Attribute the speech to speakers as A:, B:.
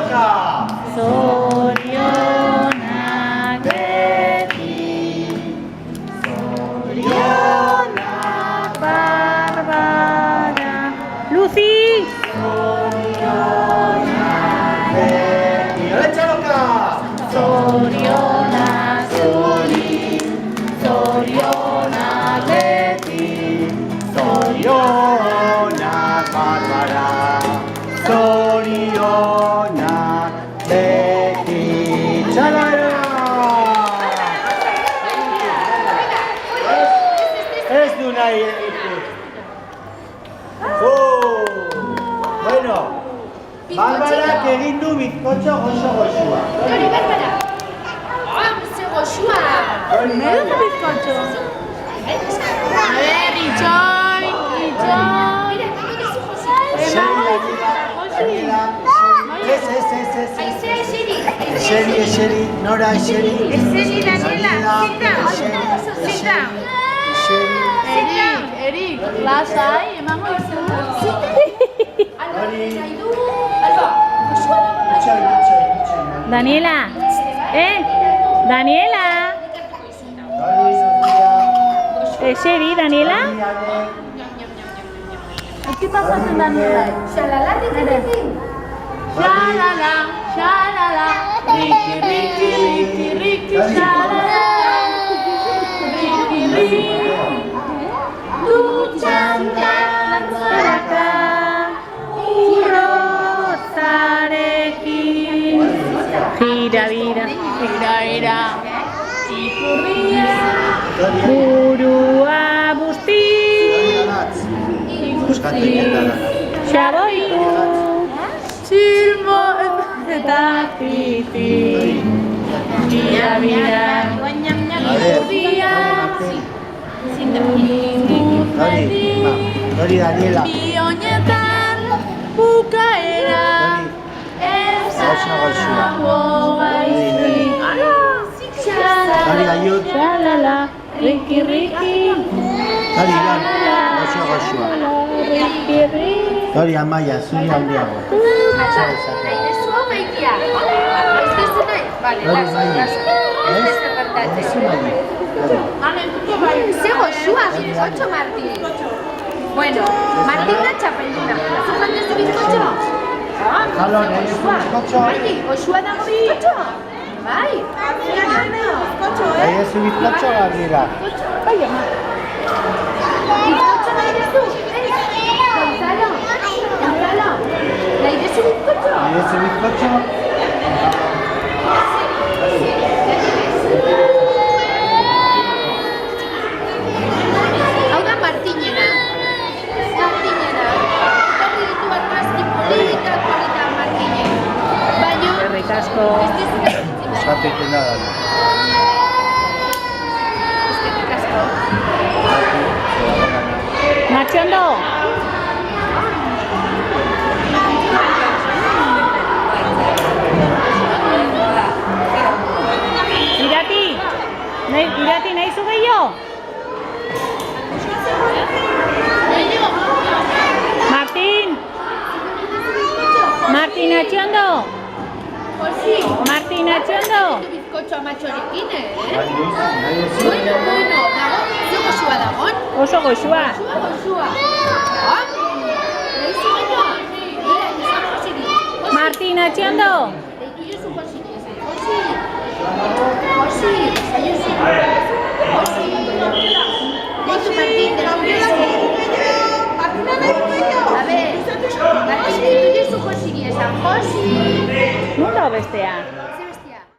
A: txaloka!
B: Zorionak beti, zorionak Barbara. Lucy!
A: Zorionak beti. Ole txaloka!
B: Zorionak zuri, zorionak beti,
A: Zorionak Barbara, zorionak beti. Txaloka! Ez du nahi egitut. Bueno, Barbarak egin du bizkotxo goxo-goxua.
C: Hori, Barbara! Ze goxua!
B: Me gusta bizcocho. A ver, Itxoin, Itxoin.
A: Eseri, Nora, eseri.
C: Eseri, Daniela, sit down.
B: Erik, lasai, emango izu. Daniela, Daniela. Eseri, Daniela. ¿Qué pasa con Daniela?
C: Xalala, riki.
B: Shalala, shalala, riki, riki, riki, riki, shalala, riki, riki, dutxanta, lantzaraka, urrotzarekin, gira, gira, gira, gira, ikurria, burua busti, xaboitu, txilmo eta titi, bira, bira, ikurria,
A: Hori, Daniela.
B: bionetan bukaera, ez dago gaizki.
A: Hori, aiut.
B: Xalala, riki, riki,
A: Hori, Ilan, goxo-goxua.
B: riki, riki.
A: Hori, Amaia, zuri handiago.
C: Zu maitia. Ez duzu nahi? Bale,
A: Hori, Maia.
C: Ez duzu gertatzen.
A: Ez Maia.
C: Ze goxua, bizkotxo, Martin. Bueno, Martin da txapelduna. Zu joan duzu bizkotxo?
A: Jalo, nahi bizkotxo.
C: Bai, goxua dago bizkotxo? Bai.
A: Nahi ez bizkotxo, Gabriela.
B: Bai, ama.
C: Bizkotxo nahi duzu? Gonzalo, nahi duzu bizkotxo?
A: Nahi ez bizkotxo.
C: Hau da Martinena. Etorri ditu argazki polita Martinen. Baina,
B: Eskerrik asko.
C: ez duzu nahi.
A: Eskatu egiten da, Dani.
C: Eskerrik asko.
B: Natxondo. Irati, nahi zu gehiago? Martin atxondo? Martin atxondo?
C: Bizkotxo amatxorekin,
A: Nahi ez
C: Bueno, dago, ze goxua dagoen?
B: Oso goxua.
C: Goxua. Nahi zu gehiago?
B: Martin atxondo?